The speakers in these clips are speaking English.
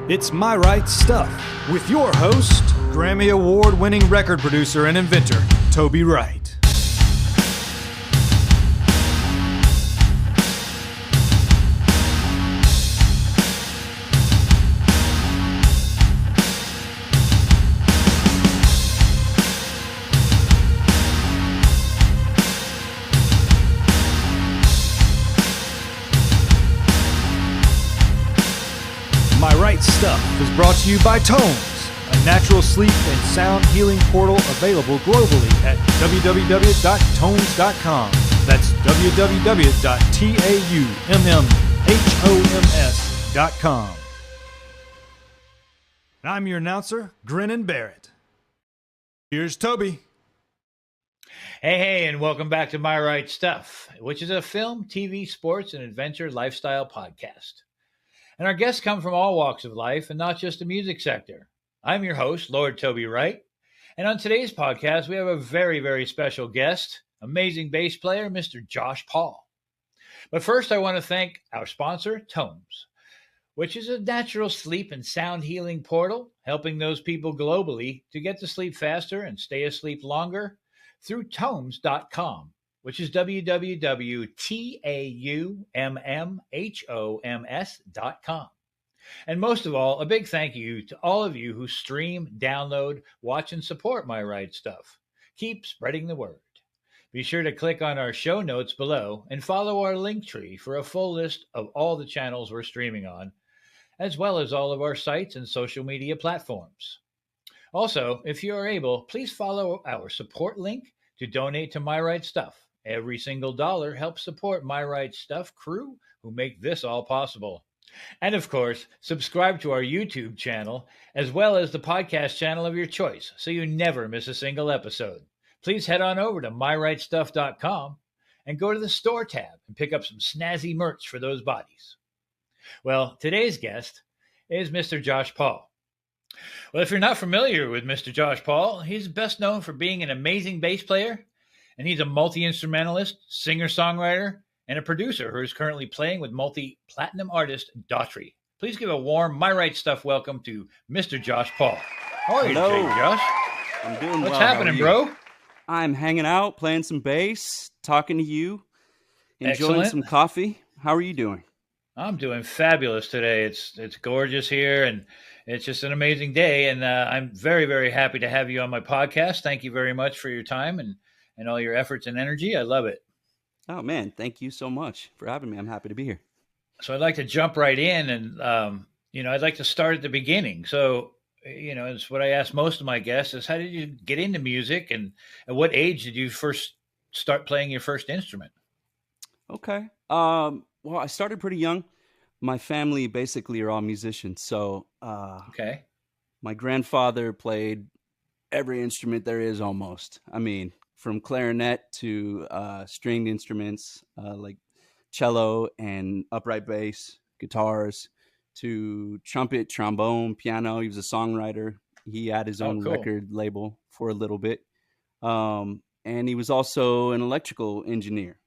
It's My Right Stuff with your host, Grammy Award-winning record producer and inventor, Toby Wright. My Right Stuff is brought to you by Tones, a natural sleep and sound healing portal available globally at www.tones.com. That's www.taumhoms.com. And I'm your announcer, Grinnin' Barrett. Here's Toby. Hey, and welcome back to My Right Stuff, which is a film, TV, sports, and adventure lifestyle podcast. And our guests come from all walks of life and not just the music sector. I'm your host, Lord Toby Wright. And on today's podcast, we have a very, very special guest, amazing bass player, Mr. Josh Paul. But first, I want to thank our sponsor, Tones, which is a natural sleep and sound healing portal, helping those people globally to get to sleep faster and stay asleep longer through tomes.com. which is www.taumhoms.com. And most of all, a big thank you to all of you who stream, download, watch, and support My Right Stuff. Keep spreading the word. Be sure to click on our show notes below and follow our link tree for a full list of all the channels we're streaming on, as well as all of our sites and social media platforms. Also, if you are able, please follow our support link to donate to My Right Stuff. Every single dollar helps support My Right Stuff crew who make this all possible. And of course, subscribe to our YouTube channel as well as the podcast channel of your choice so you never miss a single episode. Please head on over to myrightstuff.com and go to the store tab and pick up some snazzy merch for those bodies. Well, today's guest is Mr. Josh Paul. Well, if you're not familiar with Mr. Josh Paul, he's best known for being an amazing bass player. And he's a multi-instrumentalist, singer-songwriter, and a producer who is currently playing with multi-platinum artist Daughtry. Please give a warm My Right Stuff welcome to Mr. Josh Paul. How are you today, Josh? I'm doing well. What's happening, bro? I'm hanging out, playing some bass, talking to you, enjoying Excellent. some coffee. How are you doing? I'm doing fabulous today. It's gorgeous here, and it's just an amazing day. And I'm very, very happy to have you on my podcast. Thank you very much for your time and all your efforts and energy. I love it. Oh, man. Thank you so much for having me. I'm happy to be here. So I'd like to jump right in and, I'd like to start at the beginning. So, it's what I ask most of my guests is how did you get into music and at what age did you first start playing your first instrument? Okay. Well, I started pretty young. My family basically are all musicians. So okay. My grandfather played every instrument there is almost. I mean, from clarinet to stringed instruments like cello and upright bass, guitars, to trumpet, trombone, piano. He was a songwriter. He had his own record label for a little bit. And he was also an electrical engineer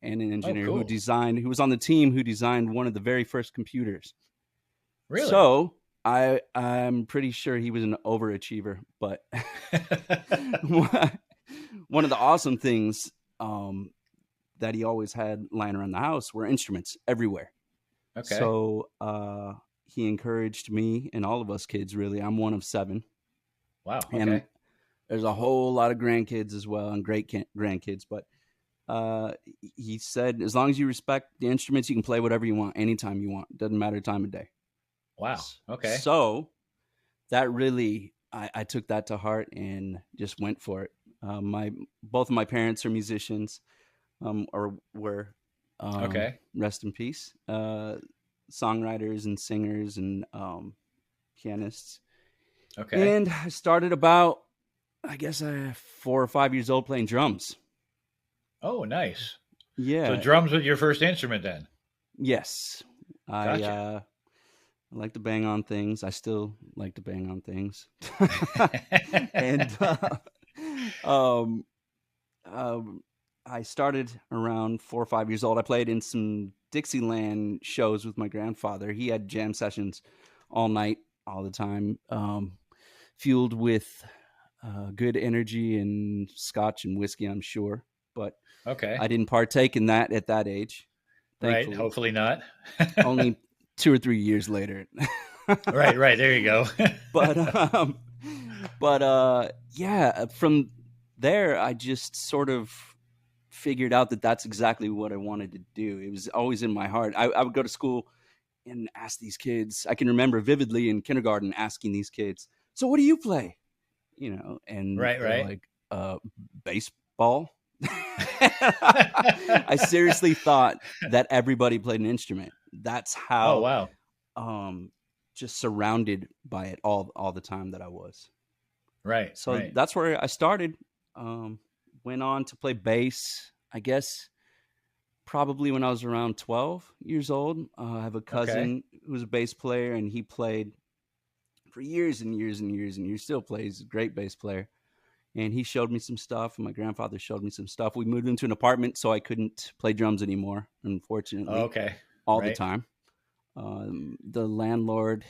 and an engineer who was on the team who designed one of the very first computers. Really? So I'm pretty sure he was an overachiever, but one of the awesome things that he always had lying around the house were instruments everywhere. Okay. So he encouraged me and all of us kids, really. I'm one of 7. Wow. Okay. And there's a whole lot of grandkids as well and great grandkids. But he said, as long as you respect the instruments, you can play whatever you want, anytime you want. Doesn't matter time of day. Wow. Okay. So that really, I took that to heart and just went for it. Both of my parents are musicians, or were. Okay. Rest in peace. Songwriters and singers and pianists. Okay. And I started about, I guess, 4 or 5 years old playing drums. Oh, nice. Yeah. So drums was your first instrument then? Yes. Gotcha. I like to bang on things. I still like to bang on things. And I started around 4 or 5 years old. I played in some Dixieland shows with my grandfather. He had jam sessions all night, all the time, fueled with good energy and scotch and whiskey, I'm sure. But Okay. I didn't partake in that at that age, Right. thankfully. Hopefully not. Only 2 or 3 years later. Right. There you go. but yeah, from there, I just sort of figured out that that's exactly what I wanted to do. It was always in my heart. I would go to school and ask these kids. I can remember vividly in kindergarten asking these kids, "So what do you play?" And Right. they're Right. like, baseball. I seriously thought that everybody played an instrument. That's Oh, how wow. just surrounded by it all the time that I was. Right. So Right. that's where I started. Went on to play bass, I guess, probably when I was around 12 years old. I have a Okay. cousin who was a bass player, and he played for years and years and years and years. Still plays, a great bass player. And he showed me some stuff, and my grandfather showed me some stuff. We moved into an apartment, so I couldn't play drums anymore, Oh, unfortunately, okay. all the Right. time. The landlord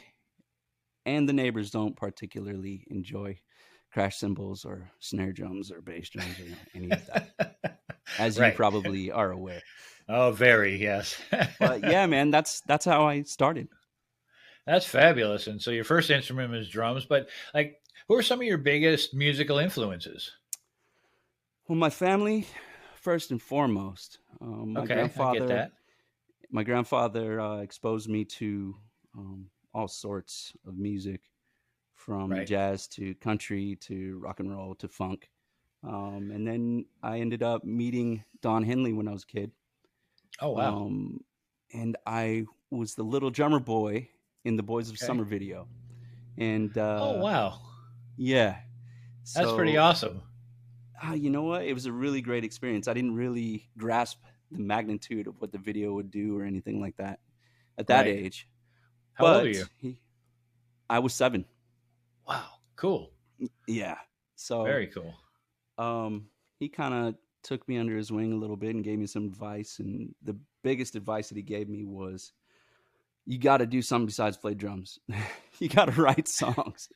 and the neighbors don't particularly enjoy crash cymbals or snare drums or bass drums or any of that, as you Right. probably are aware. Oh, very, yes. But yeah, man, that's how I started. That's fabulous. And so your first instrument was drums, but like, who are some of your biggest musical influences? Well, my family, first and foremost. Okay, I get that. My grandfather exposed me to all sorts of music, from Right. jazz to country to rock and roll to funk. And then I ended up meeting Don Henley when I was a kid. Oh, wow. Um, and I was the little drummer boy in the Boys of Okay. Summer video. And Oh, wow. yeah, That's pretty so awesome. you know what? It was a really great experience. I didn't really grasp the magnitude of what the video would do or anything like that at that Right. age. How old are But you? I was 7. Wow. Cool. Yeah. So Very cool. um, he kind of took me under his wing a little bit and gave me some advice. And the biggest advice that he gave me was, you got to do something besides play drums. You got to write songs.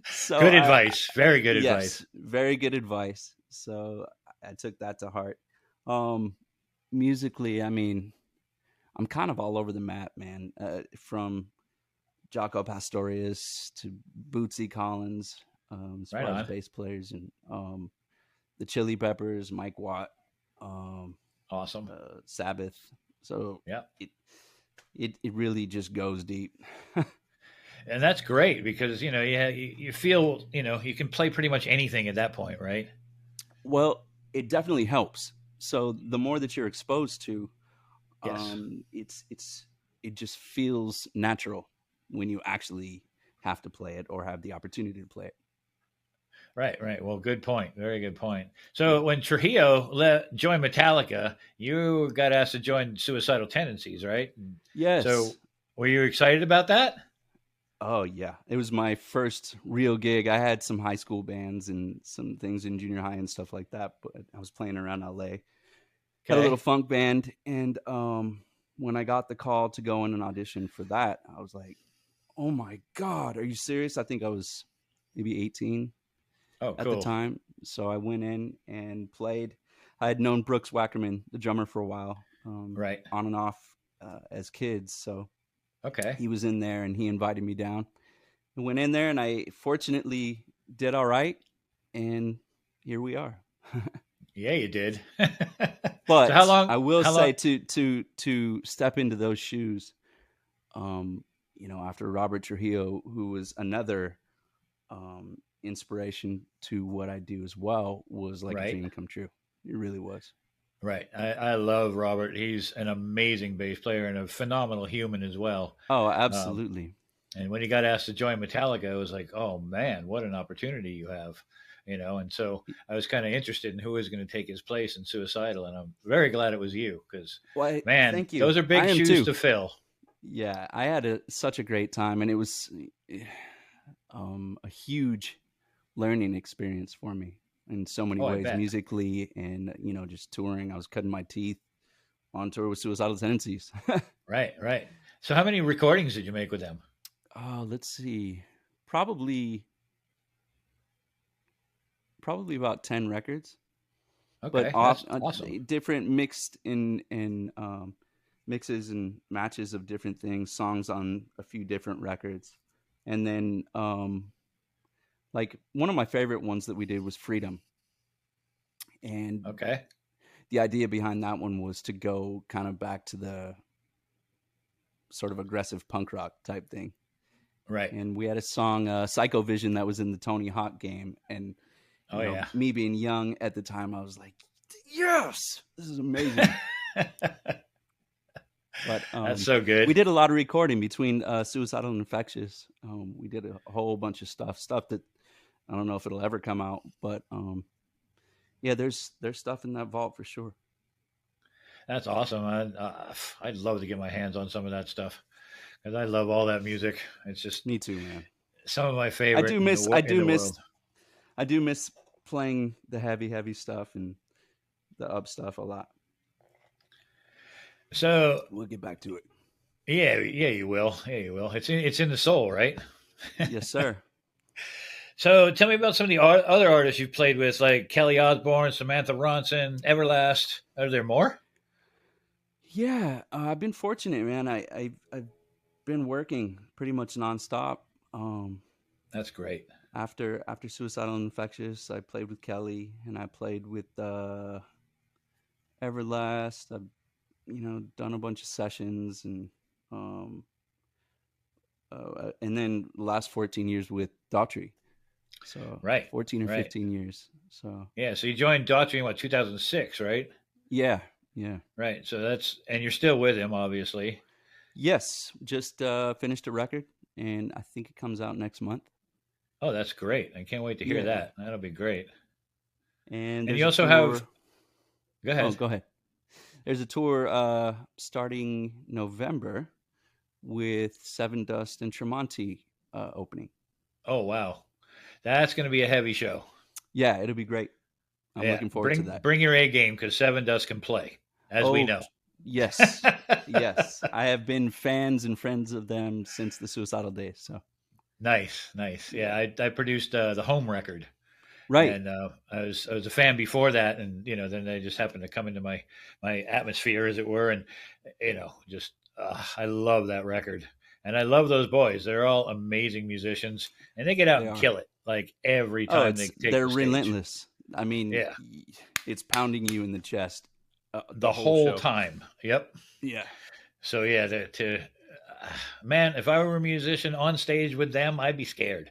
So Good advice. Very good advice. yes, very good advice. So I took that to heart. Um, Musically, I mean, I'm kind of all over the map, man. From Jaco Pastorius to Bootsy Collins, as Right far as on. bass players, and the Chili Peppers, Mike Watt, Awesome. Sabbath. So Yeah. it really just goes deep. And that's great because, you feel, you can play pretty much anything at that point, right? Well, it definitely helps. So the more that you're exposed to, Yes. it just feels natural when you actually have to play it or have the opportunity to play it. Right, right. Well, good point. Very good point. Yeah. So when Trujillo joined Metallica, you got asked to join Suicidal Tendencies, right? So Yes. were you excited about that? Oh yeah, it was my first real gig. I had some high school bands and some things in junior high and stuff like that, but I was playing around LA. Had a little Okay. funk band, and when I got the call to go in an audition for that, I was like, "Oh my god, are you serious?" I think I was maybe 18 Oh, at the cool. time, so I went in and played. I had known Brooks Wackerman, the drummer, for a while, Right. on and off as kids. So Okay. he was in there, and he invited me down. I went in there, and I fortunately did all right, and here we are. Yeah, you did. So how But long? I will How long? say, to step into those shoes, after Robert Trujillo, who was another inspiration to what I do as well, was like a Right. dream come true. It really was. Right. I love Robert. He's an amazing bass player and a phenomenal human as well. Oh, Um, absolutely. and when he got asked to join Metallica, it was like, oh man, what an opportunity you have, And so I was kind of interested in who was going to take his place in Suicidal, and I'm very glad it was you because, Well, man, thank you. those are I big am shoes too. to fill. Yeah, I had such a great time, and it was a huge learning experience for me in so many Oh, I ways, bet. musically and just touring. I was cutting my teeth on tour with Suicidal Tendencies. Right, right. So how many recordings did you make with them? Let's see, probably about 10 records, but Okay, that's awesome. different mixed in mixes and matches of different things, songs on a few different records. And then like one of my favorite ones that we did was Freedom. And Okay. the idea behind that one was to go kind of back to the sort of aggressive punk rock type thing. Right. And we had a song, Psycho Vision, that was in the Tony Hawk game. And Oh yeah. me being young at the time, I was like, yes, this is amazing. But That's so good. we did a lot of recording between Suicidal and Infectious. We did a whole bunch of stuff that I don't know if it'll ever come out, but yeah, there's stuff in that vault for sure. That's awesome. I'd love to get my hands on some of that stuff because I love all that music. It's just Me too, man. some of my favorite. I do miss playing the heavy stuff and the up stuff a lot. So we'll get back to it. Yeah, you will. Yeah, you will. It's in the soul, right? Yes, sir. So tell me about some of the other artists you've played with, like Kelly Osbourne, Samantha Ronson, Everlast. Are there more? Yeah, I've been fortunate, man. I've been working pretty much nonstop. That's great. After Suicidal and Infectious, I played with Kelly, and I played with Everlast. I've done a bunch of sessions, and then the last 14 years with Daughtry. So right, 14 or 15 years. So yeah, so you joined Daughtry in what, 2006, right? Yeah. Right. So and you're still with him, obviously. Yes, just finished a record, and I think it comes out next month. Oh, that's great! I can't wait to hear that. That'll be great. And you also have. Go ahead. Oh, go ahead. There's a tour starting November with Seven Dust and Tremonti opening. Oh wow, that's going to be a heavy show. Yeah, it'll be great. I'm looking forward to that. Bring your A game because Seven Dust can play, as we know. Yes, yes. I have been fans and friends of them since the Suicidal days. So nice. Yeah, I produced the Home record. Right. And I was a fan before that, and then they just happened to come into my atmosphere, as it were, and just I love that record, and I love those boys. They're all amazing musicians, and they get out and kill it like every time they're relentless. I mean, yeah, it's pounding you in the chest the whole time. Yep. Yeah. So yeah, man, if I were a musician on stage with them, I'd be scared.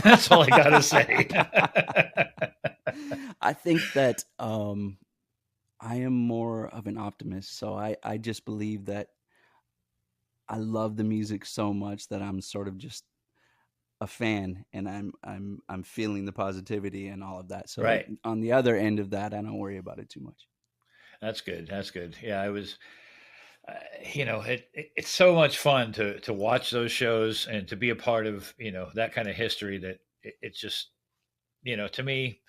That's all I gotta say. I think that I am more of an optimist, so I just believe that I love the music so much that I'm sort of just a fan, and I'm feeling the positivity and all of that. So right. On the other end of that, I don't worry about it too much. That's good. Yeah, I was. It's so much fun to watch those shows and to be a part of that kind of history that it's just to me,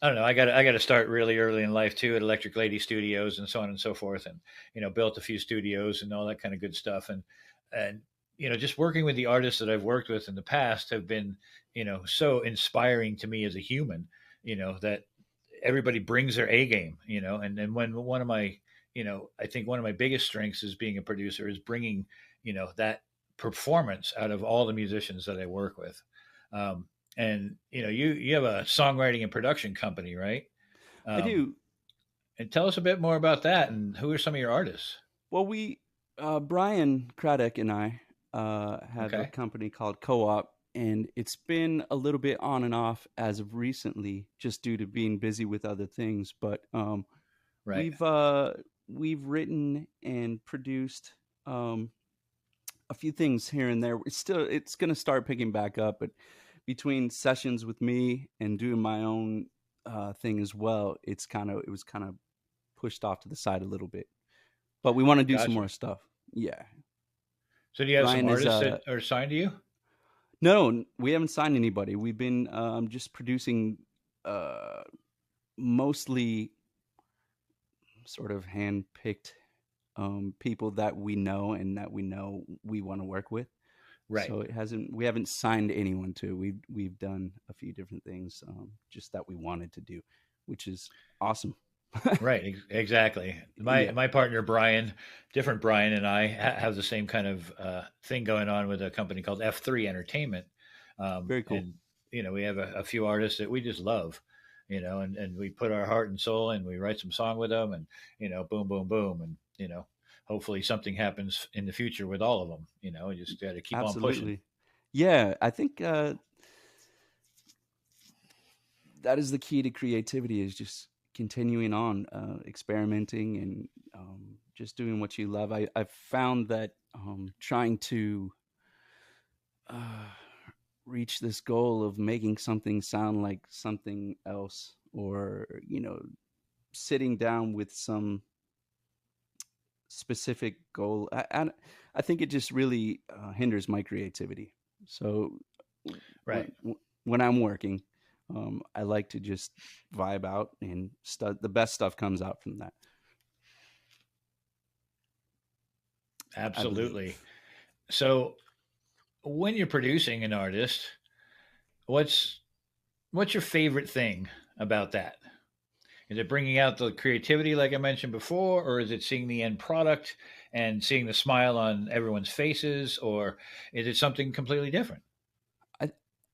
I don't know, I got to start really early in life too at Electric Lady Studios and so on and so forth, and built a few studios and all that kind of good stuff, and just working with the artists that I've worked with in the past have been so inspiring to me as a human, that everybody brings their A game, and then when one of my I think one of my biggest strengths as being a producer is bringing, that performance out of all the musicians that I work with. And, you have a songwriting and production company, right? I do. And tell us a bit more about that. And who are some of your artists? Well, Brian Craddock and I have a company called Co-op, and it's been a little bit on and off as of recently, just due to being busy with other things. But right. We've written and produced a few things here and there. It's going to start picking back up, but between sessions with me and doing my own thing as well, it was kind of pushed off to the side a little bit. But we want to do some more stuff. Yeah. So do you have some artists that are signed to you? No, we haven't signed anybody. We've been just producing mostly sort of hand-picked people that we know and that we know we want to work with. Right. So we haven't signed anyone to. We've done a few different things, just that we wanted to do, which is awesome. Right, exactly. Yeah, My partner Brian, different Brian, and I have the same kind of thing going on with a company called F3 Entertainment, very cool. and we have a few artists that we just love, and we put our heart and soul in. We write some song with them, and boom, boom, boom, and hopefully something happens in the future with all of them. You just got to keep on pushing. Absolutely. Yeah, I think that is the key to creativity, is just continuing on, experimenting, and just doing what you love. I've found that trying to uh, reach this goal of making something sound like something else, or sitting down with some specific goal, I think it just really hinders my creativity. So Right. when I'm working, I like to just vibe out, and the best stuff comes out from that. I Absolutely. believe. So when you're producing an artist, what's what's your favorite thing about that? Is it bringing out the creativity, like I mentioned before, or is it seeing the end product and seeing the smile on everyone's faces, or is it something completely different?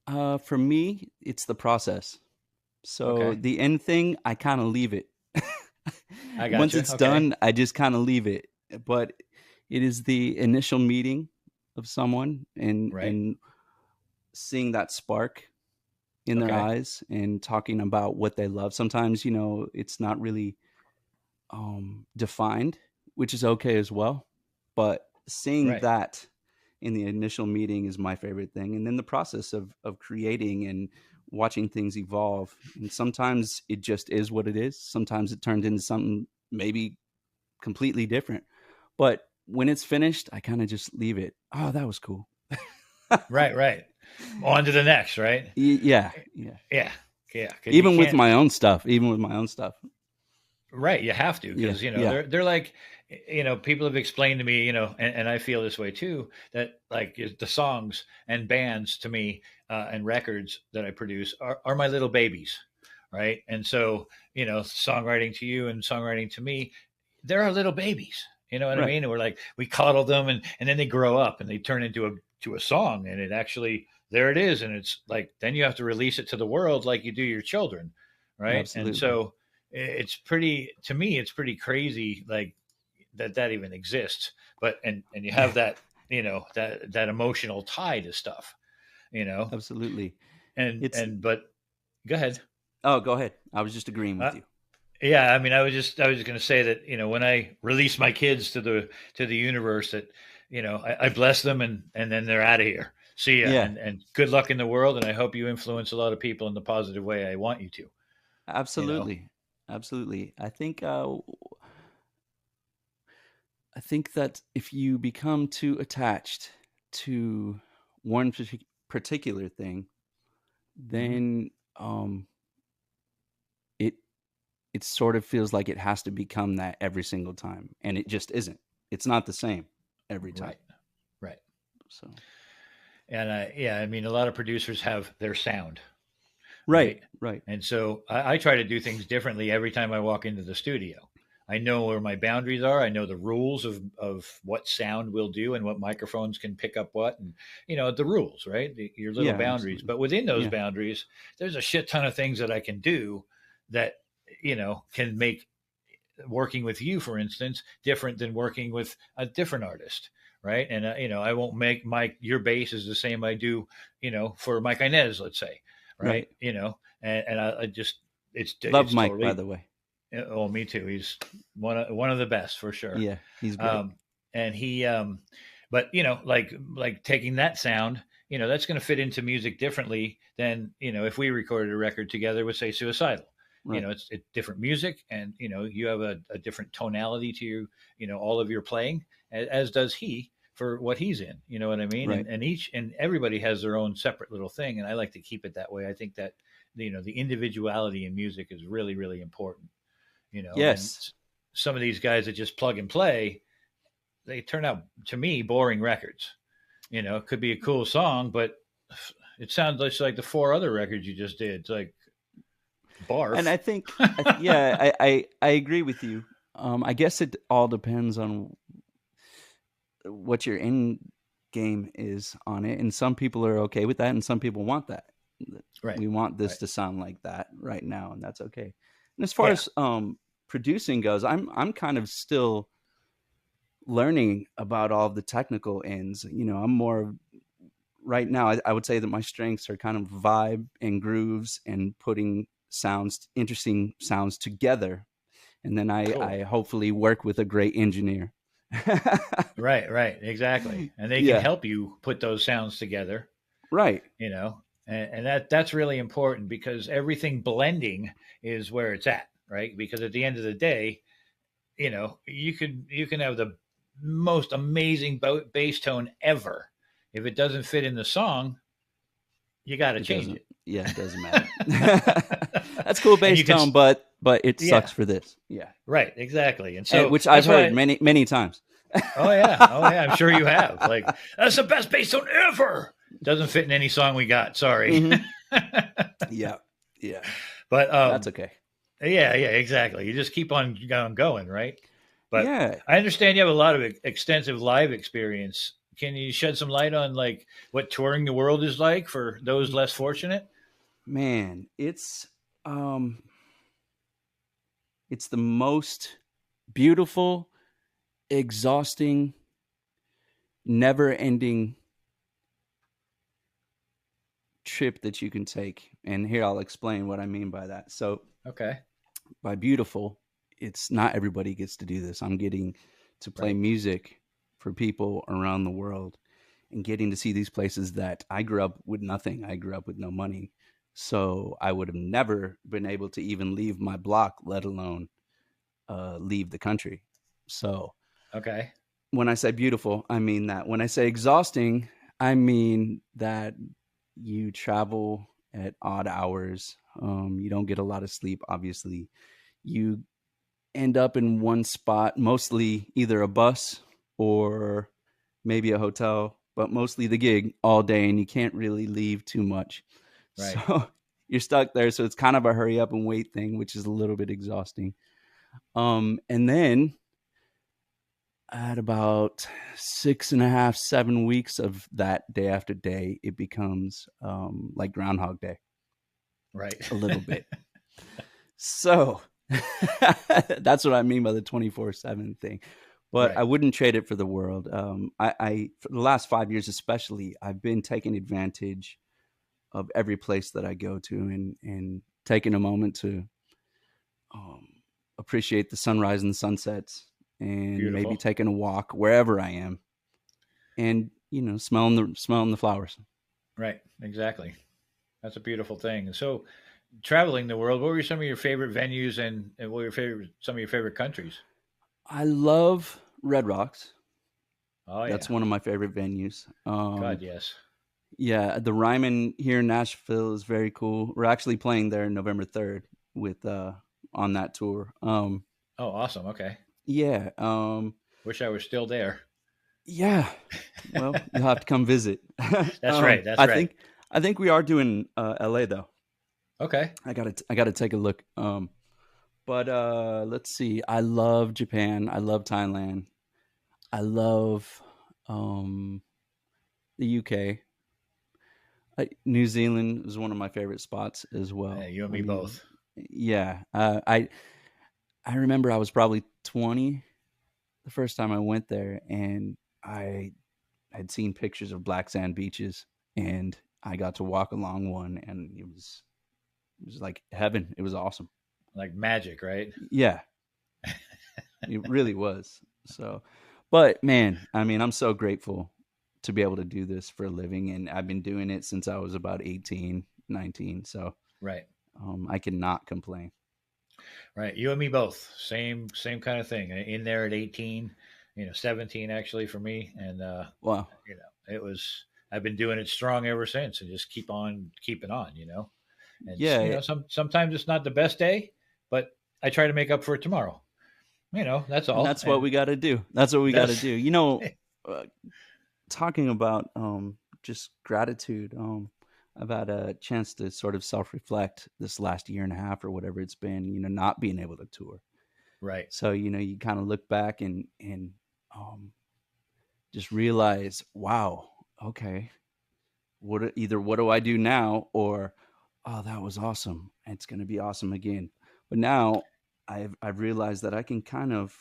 I, for me, it's the process. So Okay, the end thing, I kind of leave it. I Once gotcha. it's Okay, done, I just kind of leave it. But it is the initial meeting of someone, right. and seeing that spark in their Okay, eyes, and talking about what they love. Sometimes, it's not really defined, which is okay as well. But seeing right. that in the initial meeting is my favorite thing. And then the process of creating and watching things evolve. And sometimes it just is what it is. Sometimes it turns into something maybe completely different. But when it's finished, I kind of just leave it. Oh, that was cool. Right, right. On to the next, right? Yeah, yeah. Yeah, yeah. Because you Even with can't. my own stuff, even with my own stuff. Right, you have to Yeah, because yeah, they're like people have explained to me and I feel this way too that like the songs and bands to me and records that I produce are my little babies, right? And so songwriting to you and songwriting to me, they're our little babies. You know what I right. mean? And we're like we coddle them and then they grow up and they turn into a song and it actually there it is and it's like then you have to release it to the world like you do your children, right? And Absolutely. so it's pretty to me it's pretty crazy like that even exists but and you have that that emotional tie to stuff you know Absolutely. It's and but go ahead. Oh, go ahead. I was just agreeing uh, with you. yeah, I mean I was just going to say that when I release my kids to the universe that I bless them and then they're out of here, see ya, Yeah, and good luck in the world and I hope you influence a lot of people in the positive way I want you to you know absolutely. Absolutely. I think that if you become too attached to one particular thing, hmm then it it sort of feels like it has to become that every single time, and it just isn't. It's not the same every time. right, right. So, And yeah, I mean, a lot of producers have their sound, right, right? right. And so I try to do things differently every time I walk into the studio. I know where my boundaries are. I know the rules of what sound will do and what microphones can pick up what, and the rules, right? Your little Yeah, boundaries. absolutely. But within those Yeah, boundaries, there's a shit ton of things that I can do that can make working with you, for instance, different than working with a different artist, right? And I won't make your bass is the same I do, for Mike Inez, let's say, right. right? And I just Love it's Mike, by totally the way. oh me too. He's one of the best for sure. Yeah, he's great. Um, and he but like taking that sound. That's going to fit into music differently than if we recorded a record together with say Suicidal. Right, It's different music and you have a different tonality to all of your playing as does he for what he's in, you know what I mean? right. And each and everybody has their own separate little thing and I like to keep it that way. I think that the individuality in music is really really important. And Yes, some of these guys that just plug and play, they turn out to me boring records. You know, it could be a cool song, but it sounds just like the 4 other records you just did. It's like barf. And I think, yeah, I agree with you. I guess it all depends on what your end game is on it, and some people are okay with that, and some people want that. Right. We want this Right. to sound like that right now, and that's okay. And as far as producing goes, I'm kind of still learning about all of the technical ends. You know, I'm more right now. I would say that my strengths are kind of vibe and grooves and putting interesting sounds together, and then Cool. I hopefully work with a great engineer. Right, exactly. And they can help you put those sounds together, Right. you know, and that's really important because everything blending is where it's at, right? Because at the end of the day, you know, you can have the most amazing bass tone ever. If it doesn't fit in the song, you got to change it. Yeah, it doesn't matter. That's cool bass tone, but it sucks for this. Yeah. Right, exactly. And so which I've heard many times. Oh yeah, I'm sure you have. Like, that's the best bass tone ever. Doesn't fit in any song we got. Sorry. Mm-hmm. Yeah. But that's okay. Yeah, exactly. You just keep on going, right? But yeah, I understand you have a lot of extensive live experience. Can you shed some light on like what touring the world is like for those less fortunate? Man, it's the most beautiful, exhausting, never-ending trip that you can take. And here I'll explain what I mean by that. So, okay, by beautiful, it's not everybody gets to do this. I'm getting to play music for people around the world and getting to see these places that I grew up with nothing. I grew up with no money. So I would have never been able to even leave my block, let alone leave the country. So okay, when I say beautiful, I mean that. When I say exhausting, I mean that you travel at odd hours. You don't get a lot of sleep, obviously. You end up in one spot, mostly either a bus or maybe a hotel, but mostly the gig all day, and you can't really leave too much. right. So you're stuck there. So it's kind of a hurry up and wait thing, which is a little bit exhausting. And then at about 6.5, 7 weeks of that day after day, it becomes like Groundhog Day. Right. A little bit. So that's what I mean by the 24/7 thing. But I wouldn't trade it for the world. I for the last 5 years especially, I've been taking advantage of every place that I go to and taking a moment to appreciate the sunrise and sunsets, and maybe taking a walk wherever I am, and smelling the flowers. Right, exactly. That's a beautiful thing. And so, traveling the world, what were some of your favorite venues, and what were some of your favorite countries? I love Red Rocks. Oh yeah, that's one of my favorite venues. God, yes. Yeah, the Ryman here in Nashville is very cool. We're actually playing there November 3rd with on that tour. Oh, awesome. Okay. Yeah. Wish I was still there. Yeah. Well, you'll have to come visit. That's right. That's right. I think we are doing LA though. Okay. I gotta take a look. But let's see. I love Japan. I love Thailand. I love the UK. New Zealand is one of my favorite spots as well. Yeah, you and me both. Yeah. I remember I was probably 20 the first time I went there, and I had seen pictures of black sand beaches, and I got to walk along one, and it was like heaven. It was awesome. Like magic, right? Yeah. It really was. So, but man, I mean, I'm so grateful to be able to do this for a living, and I've been doing it since I was about 18, 19. So, right. I cannot complain. Right. You and me both. Same kind of thing. In there at 18, 17 actually for me. And wow. I've been doing it strong ever since, and just keep on keeping on, And yeah. sometimes it's not the best day, but I try to make up for it tomorrow. That's all. And that's what we got to do. That's what we got to That's- do. Uh, talking about just gratitude. I've had a chance to sort of self-reflect this last year and a half or whatever it's been. Not being able to tour. Right. So you kind of look back and just realize, wow, okay, what do I do now, or oh, that was awesome, it's going to be awesome again. But now I've realized that I can kind of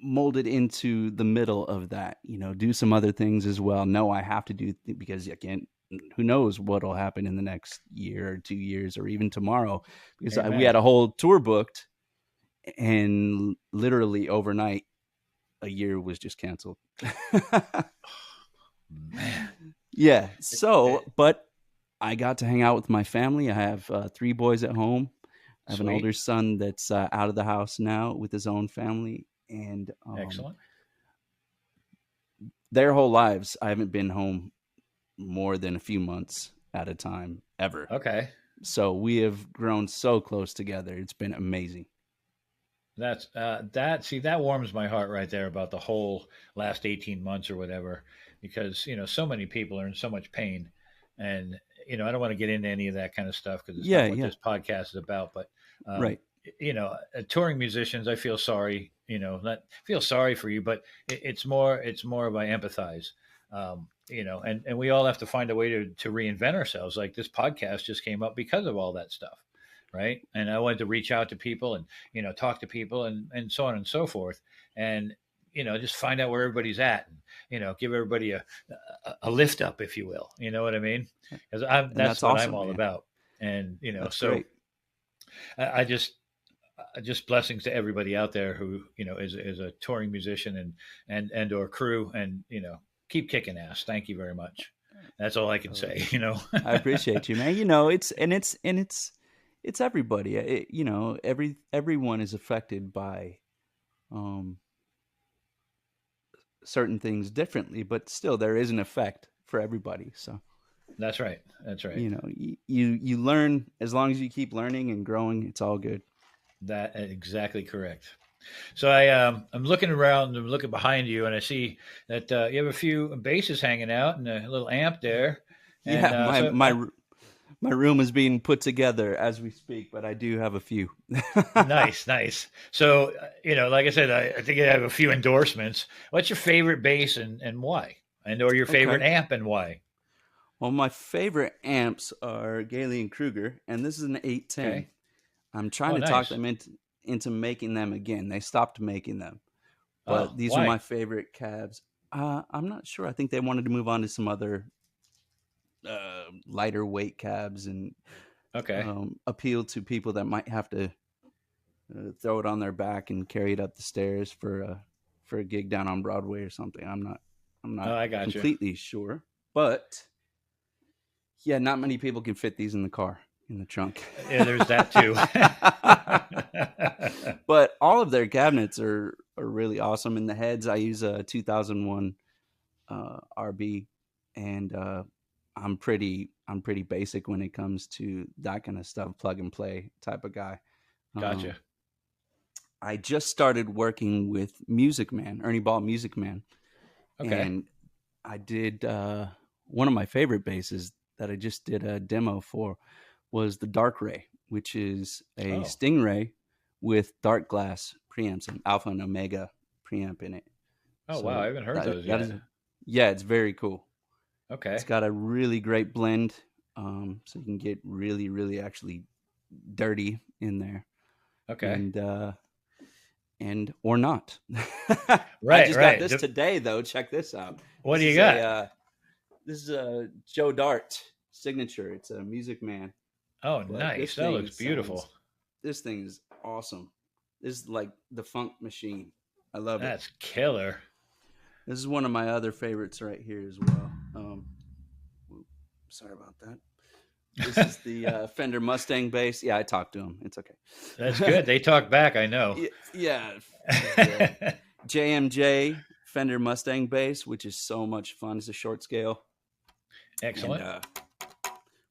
mold it into the middle of that, do some other things as well. No, I have to do because again, who knows what'll happen in the next year or 2 years or even tomorrow, because we had a whole tour booked and literally overnight a year was just canceled. Man. Yeah. So, but I got to hang out with my family. I have 3 boys at home. I have Sweet. an older son that's out of the house now with his own family. And Excellent. Their whole lives, I haven't been home more than a few months at a time ever. Okay. So we have grown so close together. It's been amazing. That's that warms my heart right there about the whole last 18 months or whatever, because so many people are in so much pain, and I don't want to get into any of that kind of stuff because it's not what this podcast is about. But right, touring musicians, I feel sorry. Not feel sorry for you, but it's more of I empathize. And we all have to find a way to reinvent ourselves. Like this podcast just came up because of all that stuff. Right. And I wanted to reach out to people and, talk to people and so on and so forth. And, just find out where everybody's at and, give everybody a lift up, if you will. You know what I mean? Because that's what awesome, I'm all man. About. And, that's so great. I just blessings to everybody out there who, is a touring musician and or crew and, keep kicking ass. Thank you very much. That's all I can say, I appreciate you, man. It's everybody. Everyone is affected by certain things differently, but still there is an effect for everybody. So that's right. You learn as long as you keep learning and growing. It's all good. That exactly correct. So I'm looking around, I'm looking behind you, and I see that you have a few basses hanging out and a little amp there. And, my room is being put together as we speak, but I do have a few. Nice. So, like I said, I think I have a few endorsements. What's your favorite bass and why? Or your favorite amp and why? Well, my favorite amps are Gailey and Kruger, and this is an 810. Okay. I'm trying to talk them into making them again. They stopped making them, but these are my favorite cabs. I'm not sure. I think they wanted to move on to some other lighter weight cabs and appeal to people that might have to throw it on their back and carry it up the stairs for a gig down on Broadway or something. I'm not completely sure, but yeah, not many people can fit these in the trunk. Yeah, there's that too. But all of their cabinets are really awesome. In the heads, I use a 2001 RB, and I'm pretty basic when it comes to that kind of stuff, plug and play type of guy. Gotcha. I just started working with Music Man, Ernie Ball Music Man. Okay. And I did one of my favorite basses that I just did a demo for was the Daughtry, which is a Stingray with dark glass preamps and alpha and omega preamp in it. Oh, so wow. I haven't heard those yet. Yeah, it's very cool. Okay. It's got a really great blend, so you can get really, really actually dirty in there. Okay. And or not. Right. I just got this today, though. Check this out. What do you got? This is a Joe Dart signature. It's a Music Man. Oh, nice. That looks beautiful. This thing is awesome. This is like the funk machine. I love it. That's killer. This is one of my other favorites right here as well. Sorry about that. This is the Fender Mustang bass. Yeah, I talked to him. It's okay. That's good. They talk back, I know. Yeah. JMJ Fender Mustang bass, which is so much fun. It's a short scale. Excellent. And,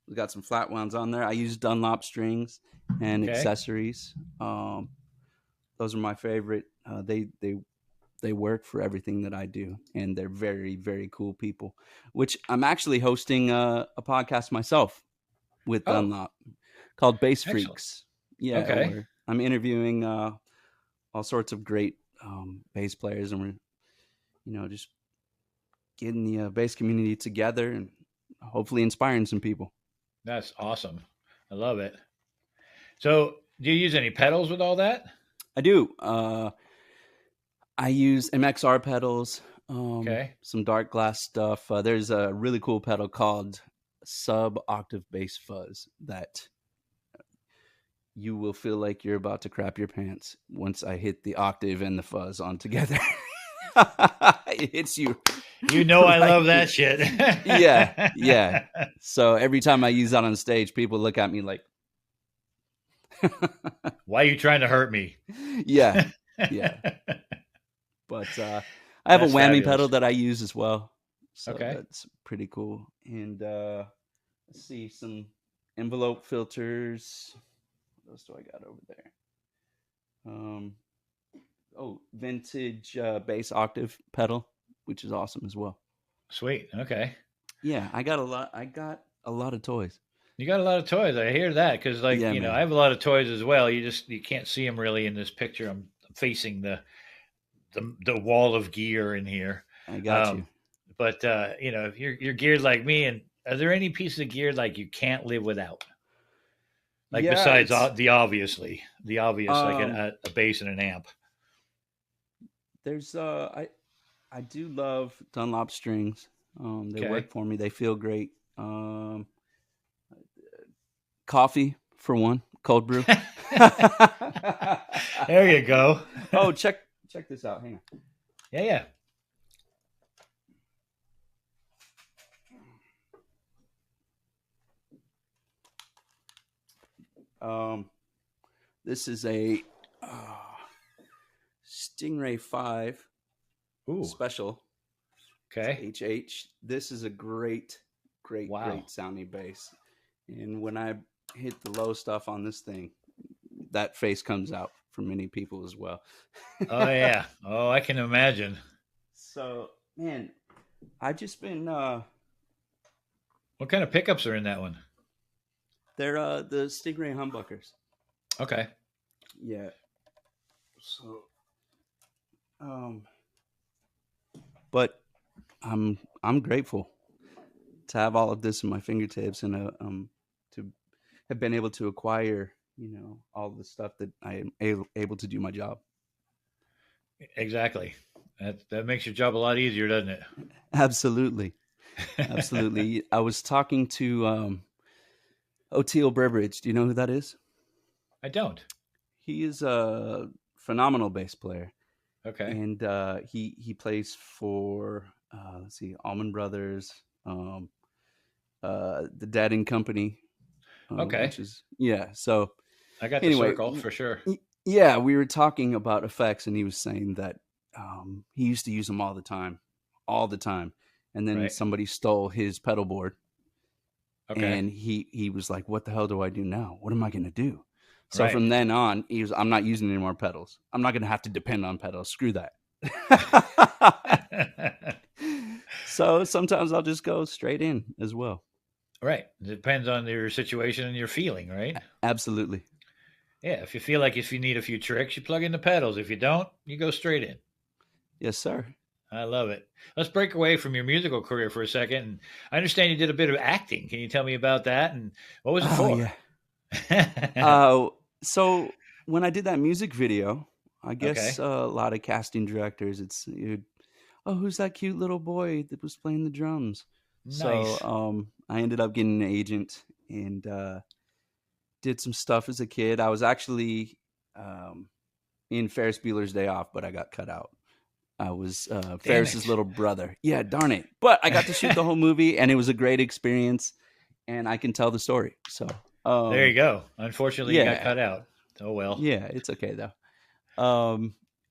We got some flat ones on there. I use Dunlop strings and Okay. accessories. Those are my favorite. They work for everything that I do, and they're very, very cool people. Which I'm actually hosting a podcast myself with Oh, Dunlop called Bass excellent. Freaks. Yeah, Okay. where I'm interviewing all sorts of great bass players, and we're just getting the bass community together and hopefully inspiring some people. That's awesome. I love it. So, do you use any pedals with all that? I do. I use MXR pedals, Okay. some dark glass stuff. There's a really cool pedal called Sub Octave Bass Fuzz that you will feel like you're about to crap your pants once I hit the octave and the fuzz on together. It hits you. You know I right love here. that shit. Yeah. So every time I use that on stage, people look at me like, Why are you trying to hurt me? yeah. But I have That's a whammy fabulous. pedal that I use as well. So Okay. that's pretty cool. And let's see, some envelope filters. What else do I got over there? Vintage bass octave pedal, which is awesome as well. Sweet. Okay. Yeah, I got a lot of toys. You got a lot of toys. I hear that because, like, Yeah, you know, man. I have a lot of toys as well. You can't see them really in this picture. I'm facing the wall of gear in here. I got you. But you know, if you're geared like me, and are there any pieces of gear like you can't live without? Like Yeah, besides it's the obvious, like a bass and an amp. there's I do love Dunlop strings. They Okay. work for me. They feel great. Coffee for one, cold brew. There you go. Oh, check this out. Hang on. Yeah. This is a Stingray 5 Ooh. special. Okay. HH. This is a great sounding bass. And when I hit the low stuff on this thing, that face comes out for many people as well. Oh yeah. Oh, I can imagine. So, man, I've just been What kind of pickups are in that one? they're the Stingray humbuckers. Okay. Yeah. So but I'm grateful to have all of this in my fingertips and to have been able to acquire, all the stuff that I am able to do my job. Exactly. That makes your job a lot easier, doesn't it? Absolutely. I was talking to Oteil Burbridge. Do you know who that is? I don't. He is a phenomenal bass player. Okay. And he plays for let's see, Allman Brothers, the Dad and Company. Okay. Which is So I got anyway, the circle for sure. Yeah, we were talking about effects, and he was saying that he used to use them all the time, and then Right. somebody stole his pedal board. Okay. And he was like, "What the hell do I do now? What am I going to do?" So Right. from then on, I'm not using any more pedals. I'm not going to have to depend on pedals. Screw that. So sometimes I'll just go straight in as well. Right. It depends on your situation and your feeling, right? Absolutely. Yeah. If you feel like if you need a few tricks, you plug in the pedals. If you don't, you go straight in. Yes, sir. I love it. Let's break away from your musical career for a second. And I understand you did a bit of acting. Can you tell me about that? And what was it for? Yeah. So when I did that music video, I guess Okay. a lot of casting directors, who's that cute little boy that was playing the drums? Nice. So I ended up getting an agent and did some stuff as a kid. I was actually in Ferris Bueller's Day Off, but I got cut out. I was Ferris's little brother. Yeah, darn it. But I got to shoot the whole movie, and it was a great experience, and I can tell the story. So there you go. Unfortunately, you got cut out. Oh, well. Yeah, it's okay, though.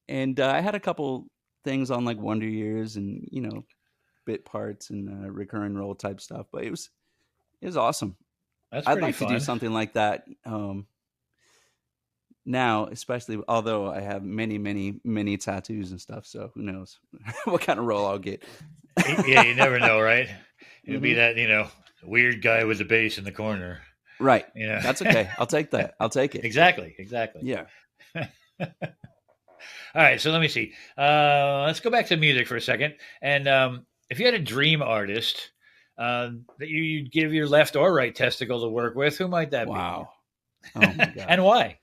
And I had a couple things on like Wonder Years and, bit parts and recurring role type stuff, but it was awesome. That's I'd pretty like to do fun. something like that. Now, especially, although I have many tattoos and stuff, so who knows what kind of role I'll get. Yeah, you never know, right? It'll be Hmm. that, weird guy with the bass in the corner. Right. You know. That's okay. I'll take that. I'll take it. Exactly, exactly. Yeah. All right, so let me see. Let's go back to music for a second. And if you had a dream artist that you'd give your left or right testicle to work with, who might that be? Wow. Oh my And gosh. why?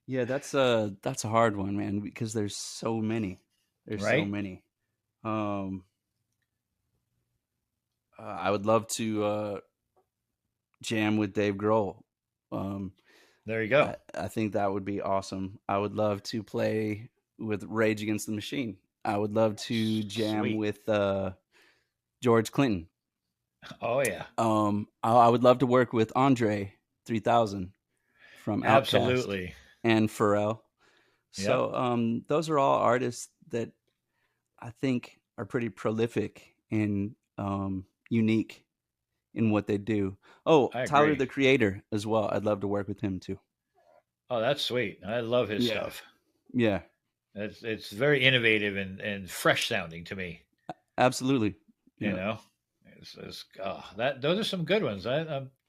Yeah, that's a hard one, man, because there's so many. There's so Right? many. Um, I would love to jam with Dave Grohl. Um, There you go. I think that would be awesome. I would love to play with Rage Against the Machine. I would love to jam Sweet. with George Clinton. Oh yeah. I would love to work with Andre 3000 from Outkast Absolutely. and Pharrell. Yep. So those are all artists that I think are pretty prolific and unique in what they do. Oh, I Tyler agree. the Creator as well. I'd love to work with him too. Oh, that's sweet. I love his Yeah, stuff. yeah, It's very innovative and fresh sounding to me. absolutely. You Yeah, know, that those are some good ones.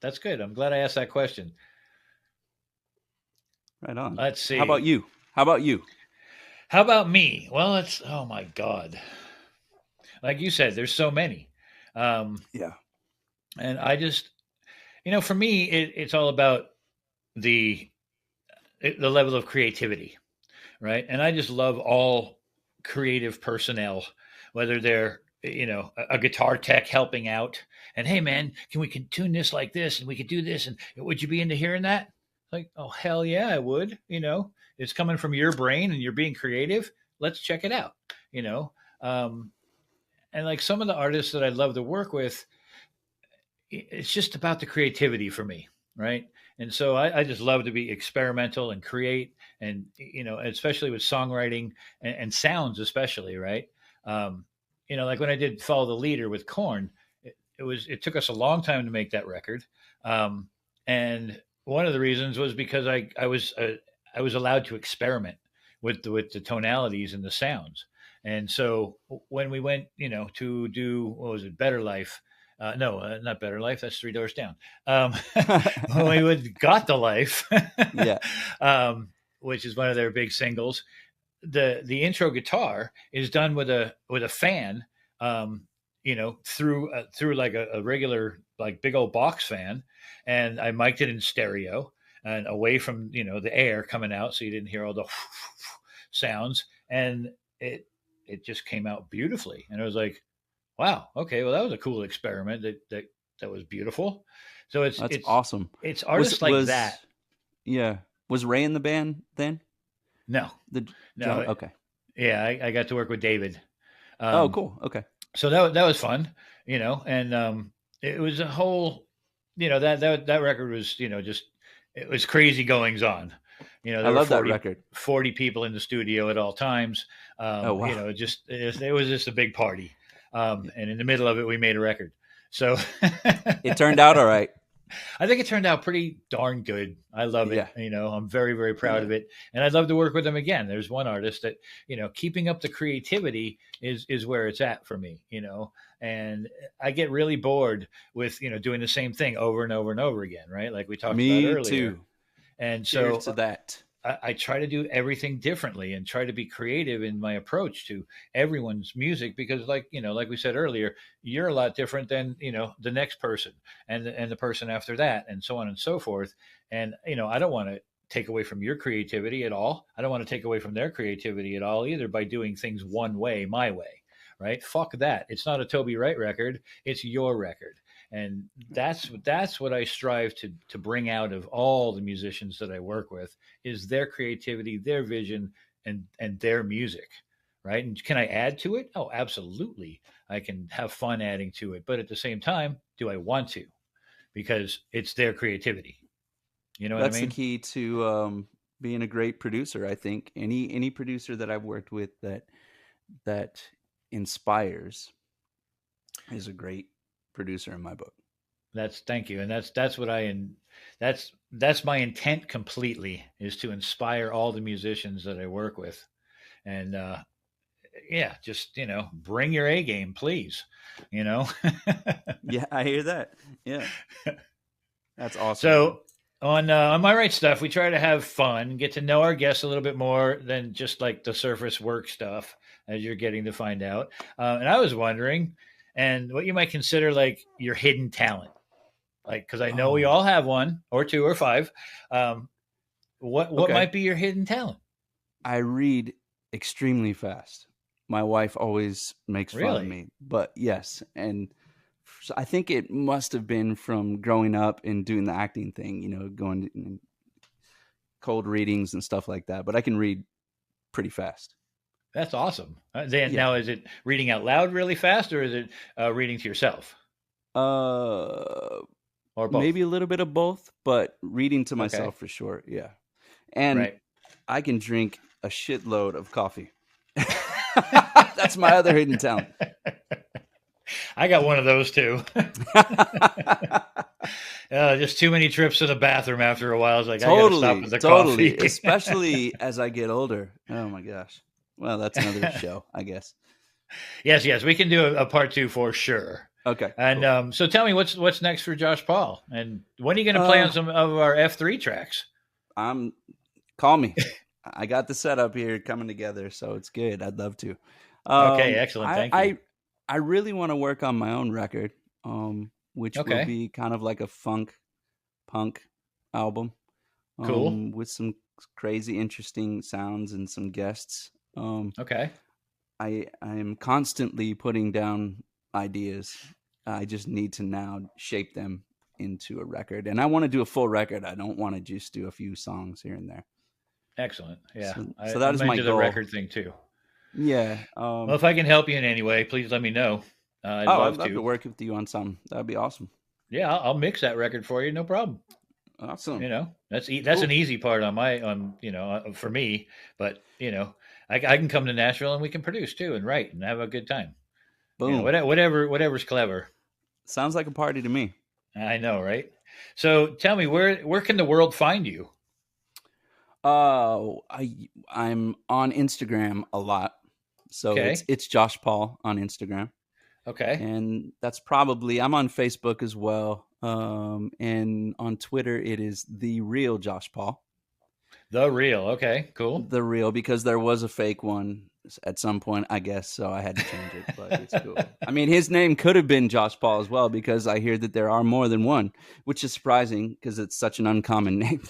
That's good. I'm glad I asked that question. right on. Let's How about see. you? How about you? How about me? Well, it's oh my god. Like you said, there's so many, um, Yeah, and I just for me, it's all about the the level of creativity, right? And I just love all creative personnel, whether they're a guitar tech helping out, and hey man, can we can tune this like this, and we could do this, and would you be into hearing that? Like, oh hell yeah, I would. It's coming from your brain, and you're being creative. Let's check it out. You know, um, and like some of the artists that I love to work with, it's just about the creativity for me, right? And so I just love to be experimental and create, and especially with songwriting and sounds, especially, right? Um, like when I did "Follow the Leader" with Korn, it took us a long time to make that record, and one of the reasons was because I was allowed to experiment with the tonalities and the sounds, and so when we went, to do what was it, Better Life, no, not Better Life. That's Three Doors Down. Um, when we would got the life, yeah. um, which is one of their big singles. The intro guitar is done with a fan, through like a regular like big old box fan, and I mic'd it in stereo and away from the air coming out, so you didn't hear all the sounds, and it just came out beautifully, and it was like, wow. Okay. Well, that was a cool experiment. That was beautiful. So it's That's it's awesome. it's Was artists like that. was yeah? Was Ray in the band then? No, The drummer. no. Okay. Yeah, I got to work with David. Oh, Um, cool. Okay. so that was fun. And it was a whole. That record was just it was crazy goings on. I There were love that 40 record. 40 people in the studio at all times. Oh wow. It was just a big party. And in the middle of it, we made a record. So It turned out all right. I think it turned out pretty darn good. I love it. Yeah. I'm very, very proud Yeah. of it. And I'd love to work with them again. There's one artist that, keeping up the creativity is where it's at for me. And I get really bored with, doing the same thing over and over and over again, right? Like we talked about Me earlier. too. And Cheers so to that. I try to do everything differently and try to be creative in my approach to everyone's music because, like we said earlier, you're a lot different than the next person and the person after that, and so on and so forth. And I don't want to take away from your creativity at all. I don't want to take away from their creativity at all either by doing things one way, my way. Right? Fuck that. It's not a Toby Wright record. It's your record, and that's what I strive to bring out of all the musicians that I work with is their creativity, their vision, and their music, right? And can I add to it? Oh, absolutely. I can have fun adding to it, but at the same time, do I want to? Because it's their creativity. You know what I That's the mean? key to being a great producer. I think any producer that I've worked with that inspires is a great producer in my book. Thank you. And that's what that's my intent completely, is to inspire all the musicians that I work with. And, yeah, just, bring your A game, please, you know? Yeah, I hear that. Yeah, that's awesome, man. So on my right stuff, we try to have fun, get to know our guests a little bit more than just like the surface work stuff, as you're getting to find out. And I was wondering, and what you might consider like your hidden talent, like because I know we Oh, all have one or two or five. Um, what okay. might be your hidden talent? I read extremely fast. My wife always makes fun of Really? me, but yes, and so I think it must have been from growing up and doing the acting thing, going to cold readings and stuff like that. But I can read pretty fast. That's awesome. Then Yeah. now, is it reading out loud really fast, or is it reading to yourself, Uh, or both? Maybe a little bit of both, but reading to Okay, myself for sure. Yeah. And right. I can drink a shitload of coffee. That's my other hidden talent. I got one of those too. Just too many trips to the bathroom after a while. It's like I got to stop Totally, with the totally. coffee. Especially as I get older. Oh my gosh. Well, that's another show, I guess. Yes, yes, we can do a part two for sure. Okay, And cool. so tell me what's next for Josh Paul, and when are you going to play on Uh, some of our F3 tracks? I'm Call me. I got the setup here coming together, so it's good. I'd love to. Okay, Um, excellent. I Thank you. I I really want to work on my own record, which will Okay, be kind of like a funk punk album, cool. with some crazy interesting sounds and some guests. Okay. I am constantly putting down ideas. I just need to now shape them into a record, and I want to do a full record. I don't want to just do a few songs here and there. Excellent. Yeah, So that I'm is my into the goal. record thing too. Yeah. Well, if I can help you in any way, please let me know. I'd Oh, I'd love love to to. work with you on some. That'd be awesome. Yeah, I'll mix that record for you. No problem. Awesome. That's an Cool. easy part on my on for me. But I can come to Nashville and we can produce too and write and have a good time. Boom. Whatever's clever. Sounds like a party to me. I know, right? So tell me, where can the world find you? I'm on Instagram a lot. So Okay, it's Josh Paul on Instagram. okay, And that's probably I'm on Facebook as well. And on Twitter it is the real Josh Paul. the real. Okay, cool. The real, because there was a fake one at some point, I guess, so I had to change it, but it's cool. I mean, his name could have been Josh Paul as well, because I hear that there are more than one, which is surprising because it's such an uncommon name.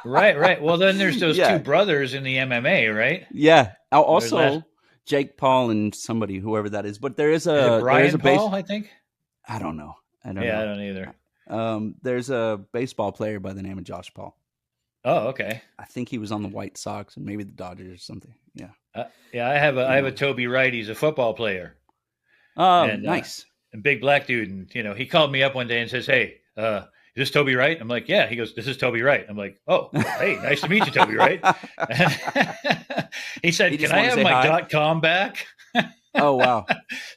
Right, right. Well, then there's those two Yeah, brothers in the MMA, right? yeah. There's last. Also, Jake Paul and somebody, whoever that is, but Is it there is a Brian base. Paul? I think. I don't know. I don't Yeah, I know. don't either. There's a baseball player by the name of Josh Paul. Oh, okay. I think he was on the White Sox and maybe the Dodgers or something. Yeah. Yeah, I have a Anyway. Toby Wright. He's a football player, and Nice. a big black dude. And he called me up one day and says, "Hey, is this Toby Wright?" I'm like, "Yeah." He goes, "This is Toby Wright." I'm like, "Oh, well, hey, nice to meet you, Toby Wright." He said, You "Can just I want to have say hi? my .com back?" Oh, wow.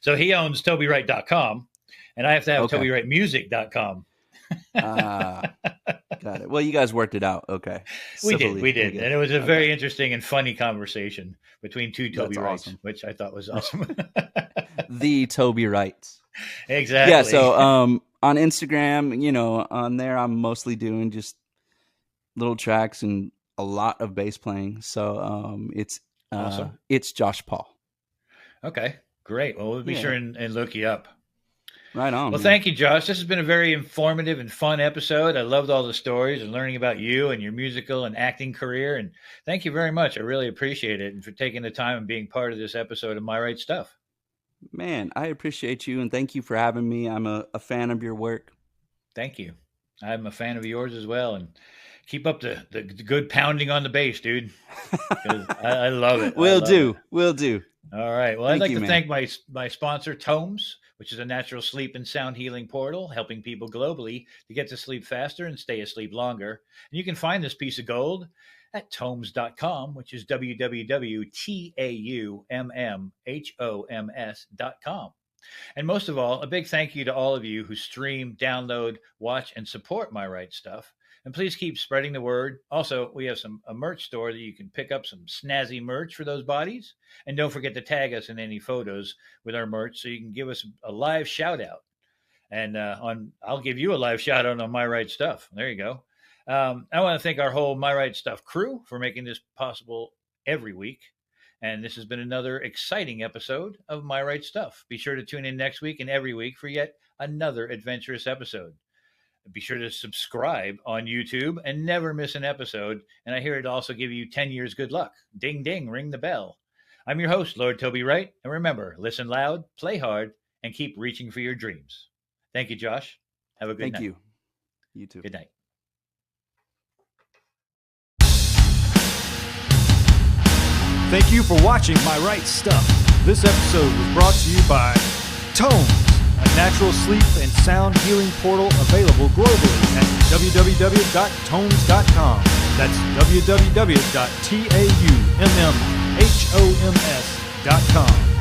So he owns TobyWright.com, and I have to have Okay. TobyWrightMusic.com. Ah, got it. Well, you guys worked it out. Okay. We did, Civilly, we I did, guess. and it was a Okay. very interesting and funny conversation between two Toby That's Wrights, awesome. which I thought was awesome. The Toby Wrights. Yeah. Exactly. So, on Instagram, on there, I'm mostly doing just little tracks and a lot of bass playing. So, Awesome. it's Josh Paul. Okay, great. Well, we'll be sure Yeah. and look you up. Right on, Well, man. thank you, Josh. This has been a very informative and fun episode. I loved all the stories and learning about you and your musical and acting career. And thank you very much. I really appreciate it, and for taking the time and being part of this episode of My Right Stuff. Man, I appreciate you and thank you for having me. I'm a fan of your work. Thank you. I'm a fan of yours as well. And keep up the good pounding on the bass, dude, because I love it. I Will love it. do. Will do. All right. Well, I'd Thank like you, to man. thank my sponsor, Tomes, which is a natural sleep and sound healing portal, helping people globally to get to sleep faster and stay asleep longer. And you can find this piece of gold at tomes.com, which is www.taummmhom.com. And most of all, a big thank you to all of you who stream, download, watch, and support My Right Stuff. And please keep spreading the word. Also, we have a merch store that you can pick up some snazzy merch for those bodies. And don't forget to tag us in any photos with our merch so you can give us a live shout out. And I'll give you a live shout out on My Right Stuff. There you go. I want to thank our whole My Right Stuff crew for making this possible every week. And this has been another exciting episode of My Right Stuff. Be sure to tune in next week and every week for yet another adventurous episode. Be sure to subscribe on YouTube and never miss an episode. And I hear it also give you 10 years good luck. Ding, ding, ring the bell. I'm your host, Lord Toby Wright. And remember, listen loud, play hard, and keep reaching for your dreams. Thank you, Josh. Have a good night. Thank you. You too. Good night. Thank you for watching My Right Stuff. This episode was brought to you by Tones, a natural sleep and sound healing portal available globally at www.tones.com. That's www.toumhoms.com.